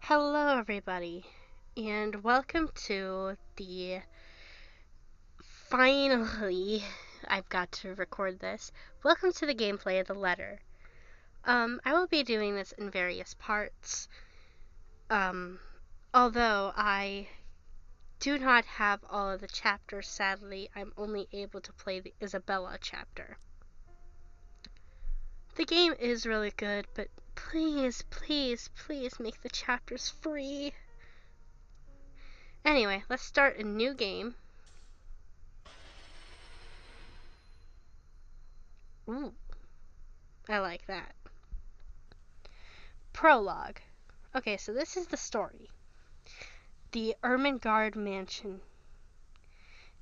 Hello, everybody, and welcome to the finally, I've got to record this. Welcome to the gameplay of the letter. I will be doing this in various parts. Although I do not have all of the chapters, sadly, I'm only able to play the Isabella chapter. The game is really good, but please, please, please make the chapters free. Anyway, let's start a new game. Ooh, I like that. Prologue. Okay, so this is the story. The Ermengarde Mansion.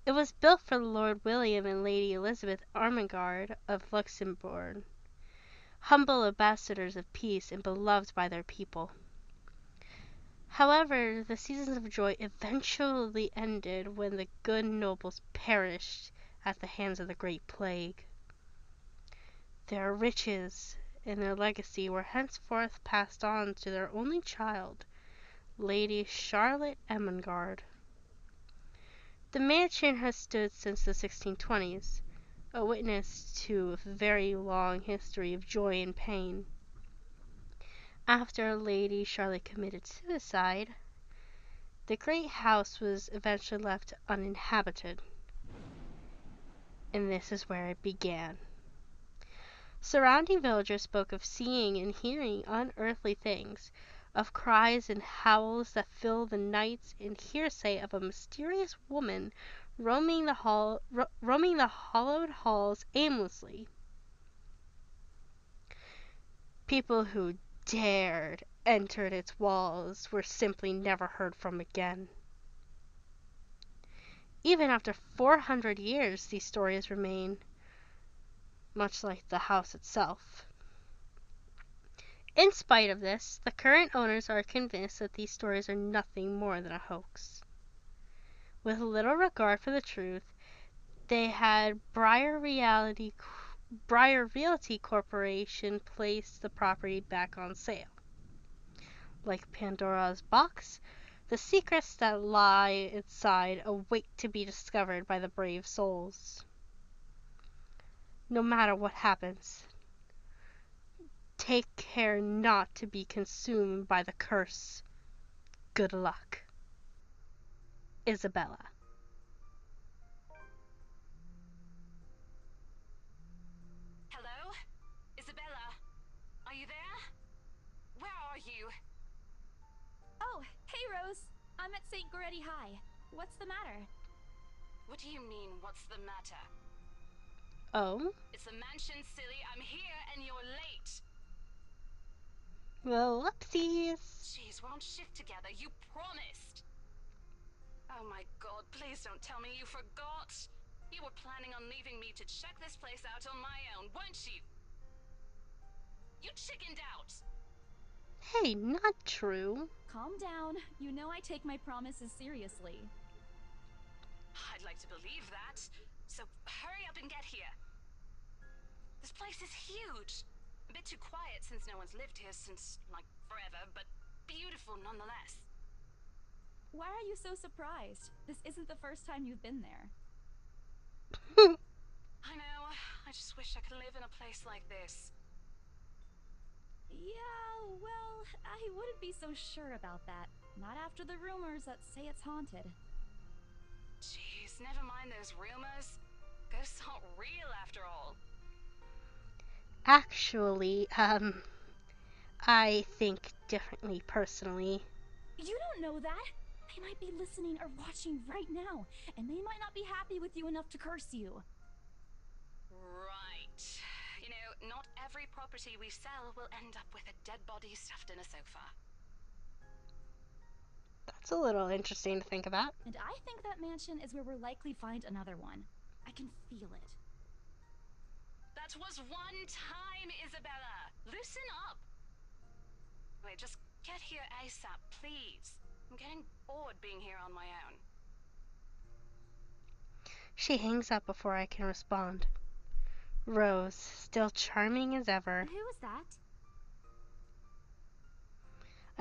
It was built for Lord William and Lady Elizabeth Ermengarde of Luxembourg, humble ambassadors of peace and beloved by their people. However, the seasons of joy eventually ended when the good nobles perished at the hands of the Great Plague. Their riches and their legacy were henceforth passed on to their only child, Lady Charlotte Ermengarde. The mansion has stood since the 1620s, a witness to a very long history of joy and pain. After Lady Charlotte committed suicide, the great house was eventually left uninhabited. And this is where it began. Surrounding villagers spoke of seeing and hearing unearthly things, of cries and howls that filled the nights, and hearsay of a mysterious woman roaming the hollowed halls aimlessly. People who dared enter its walls were simply never heard from again. Even after 400 years, these stories remain, much like the house itself. In spite of this, the current owners are convinced that these stories are nothing more than a hoax. With little regard for the truth, they had Briar Realty Corporation place the property back on sale. Like Pandora's box, the secrets that lie inside await to be discovered by the brave souls. No matter what happens, take care not to be consumed by the curse. Good luck. Isabella. Hello? Isabella? Are you there? Where are you? Oh, hey Rose. I'm at St. Goretti High. What's the matter? What do you mean, what's the matter? Oh? It's the mansion, silly. I'm here and you're late. Well, whoopsies. Jeez, we're on shift together. You promised. Oh my god, please don't tell me you forgot. You were planning on leaving me to check this place out on my own, weren't you? You chickened out. Hey, not true. Calm down. You know I take my promises seriously. I'd like to believe that. So hurry up and get here. This place is huge. A bit too quiet since no one's lived here since, like, forever, but beautiful nonetheless. Why are you so surprised? This isn't the first time you've been there. I know. I just wish I could live in a place like this. Yeah, well, I wouldn't be so sure about that. Not after the rumors that say it's haunted. Jeez, never mind those rumors. Ghosts aren't real after all. Actually, I think differently personally. You don't know that. They might be listening or watching right now, and they might not be happy with you enough to curse you. Right. You know, not every property we sell will end up with a dead body stuffed in a sofa. That's a little interesting to think about. And I think that mansion is where we'll likely find another one. I can feel it. That was one time, Isabella. Loosen up. Wait, just get here ASAP, please. I'm getting bored being here on my own. She hangs up before I can respond. Rose, still charming as ever. Who was that?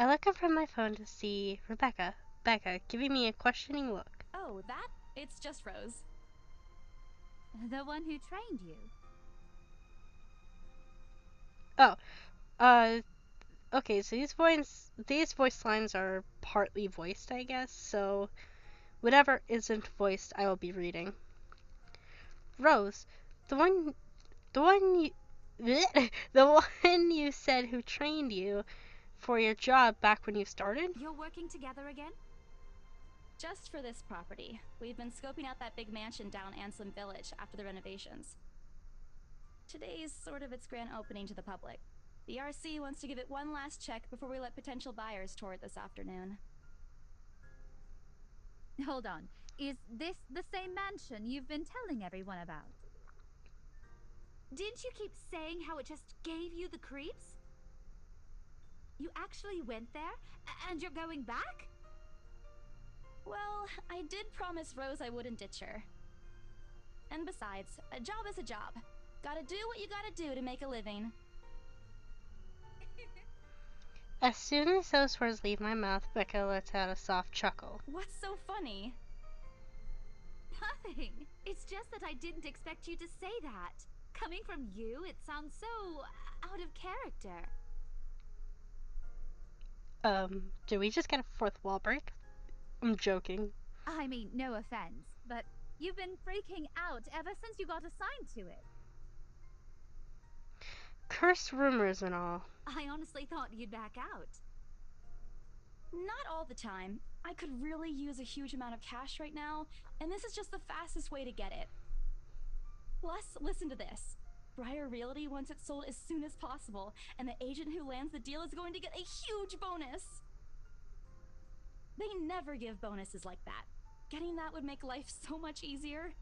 I look up from my phone to see Becca, giving me a questioning look. Oh, that? It's just Rose. The one who trained you. Oh, okay, so these voice lines are partly voiced, I guess, so whatever isn't voiced, I will be reading. Rose, the one you, the one you said who trained you for your job back when you started? You're working together again? Just for this property. We've been scoping out that big mansion down Ansem Village after the renovations. Today's sort of its grand opening to the public. The RC wants to give it one last check before we let potential buyers tour it this afternoon. Hold on. Is this the same mansion you've been telling everyone about? Didn't you keep saying how it just gave you the creeps? You actually went there? And you're going back? Well, I did promise Rose I wouldn't ditch her. And besides, a job is a job. Gotta do what you gotta do to make a living. As soon as those words leave my mouth, Becca lets out a soft chuckle. What's so funny? Nothing. It's just that I didn't expect you to say that. Coming from you, it sounds so out of character. Did we just get a fourth wall break? I'm joking. I mean, no offense, but you've been freaking out ever since you got assigned to it. Cursed rumors and all. I honestly thought you'd back out. Not all the time. I could really use a huge amount of cash right now, and this is just the fastest way to get it. Plus, listen to this. Briar Realty wants it sold as soon as possible, and the agent who lands the deal is going to get a huge bonus. They never give bonuses like that. Getting that would make life so much easier.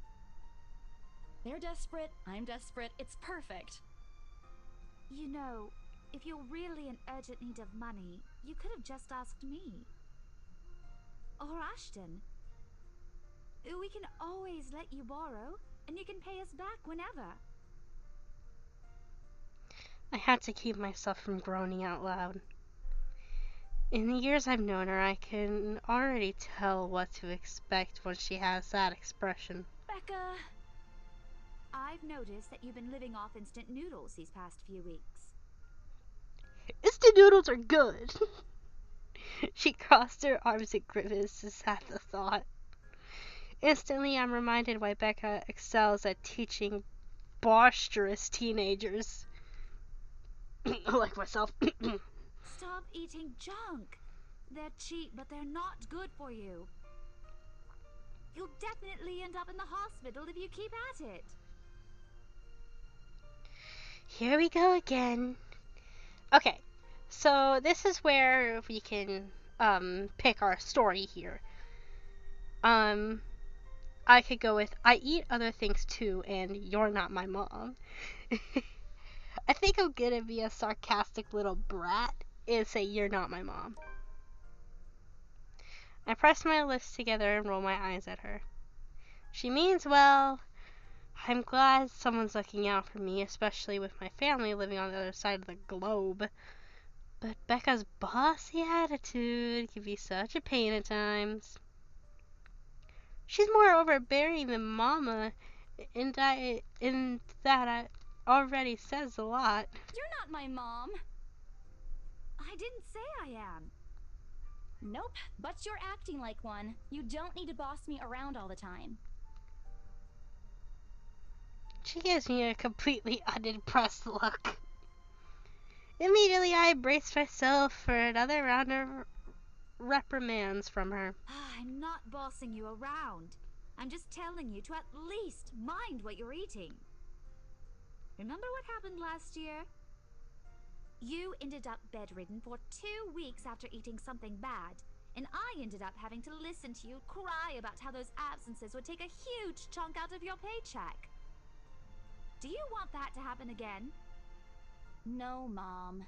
They're desperate, I'm desperate, it's perfect. You know, if you're really in urgent need of money, you could have just asked me. Or Ashton. We can always let you borrow, and you can pay us back whenever. I had to keep myself from groaning out loud. In the years I've known her, I can already tell what to expect when she has that expression. Becca, I've noticed that you've been living off instant noodles these past few weeks. Instant noodles are good. She crossed her arms and grimaced at the thought. Instantly, I'm reminded why Becca excels at teaching boisterous teenagers. Like myself. Stop eating junk. They're cheap, but they're not good for you. You'll definitely end up in the hospital if you keep at it. Here we go again. Okay, so this is where we can pick our story here. I could go with I eat other things too, and you're not my mom. I think I'm gonna be a sarcastic little brat and say you're not my mom. I press my lips together and roll my eyes at her. She means well. I'm glad someone's looking out for me, especially with my family living on the other side of the globe. But Becca's bossy attitude can be such a pain at times. She's more overbearing than Mama, and that already says a lot. you're not my mom. I didn't say I am. Nope, but you're acting like one. You don't need to boss me around all the time. She gives me a completely unimpressed look. Immediately, I brace myself for another round of reprimands from her. I'm not bossing you around. I'm just telling you to at least mind what you're eating. Remember what happened last year? You ended up bedridden for 2 weeks after eating something bad, and I ended up having to listen to you cry about how those absences would take a huge chunk out of your paycheck. Do you want that to happen again? No, Mom.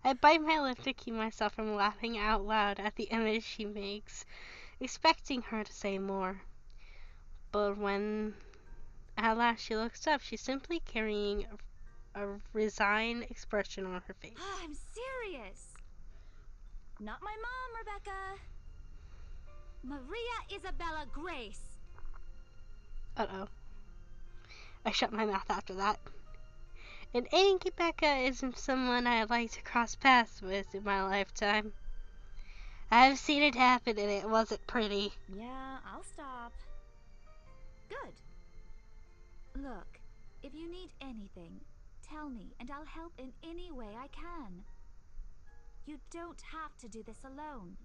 I bite my lip to keep myself from laughing out loud at the image she makes, expecting her to say more. But when at last she looks up, she's simply carrying a resigned expression on her face. I'm serious. Not my mom, Rebecca. Maria Isabella Grace. Uh-oh. I shut my mouth after that. And Aunt Becca isn't someone I'd like to cross paths with in my lifetime. I've seen it happen and it wasn't pretty. Yeah, I'll stop. Good. Look, if you need anything, tell me and I'll help in any way I can. You don't have to do this alone.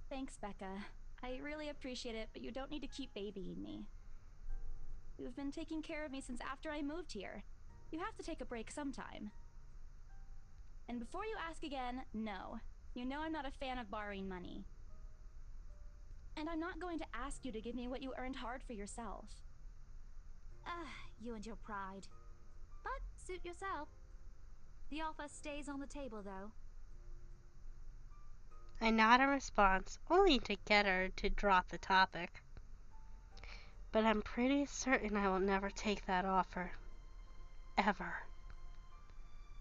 Thanks, Becca. I really appreciate it, but you don't need to keep babying me. You've been taking care of me since after I moved here. You have to take a break sometime. And before you ask again, no. You know I'm not a fan of borrowing money. And I'm not going to ask you to give me what you earned hard for yourself. You and your pride. But suit yourself. The offer stays on the table, though. I nod in response, only to get her to drop the topic. But I'm pretty certain I will never take that offer. Ever.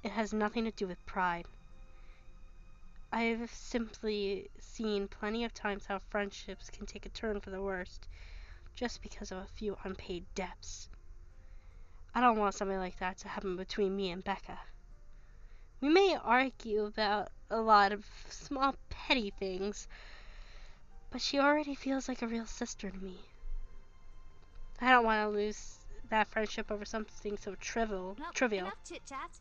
It has nothing to do with pride. I've simply seen plenty of times how friendships can take a turn for the worst just because of a few unpaid debts. I don't want something like that to happen between me and Becca. We may argue about a lot of small petty things, but she already feels like a real sister to me. I don't want to lose that friendship over something so trivial. Enough chit-chat.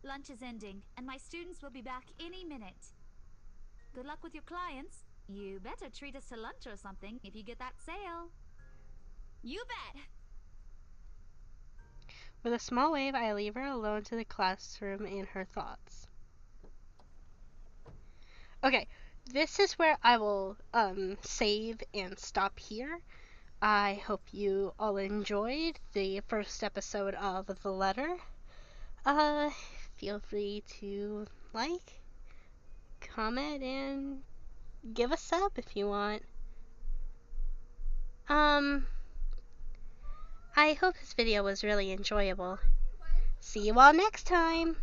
Lunch is ending, and my students will be back any minute. Good luck with your clients. You better treat us to lunch or something if you get that sale. You bet! With a small wave, I leave her alone to the classroom and her thoughts. Okay, this is where I will save and stop here. I hope you all enjoyed the first episode of The Letter. Feel free to like, comment, and give a sub if you want. I hope this video was really enjoyable. See you all next time!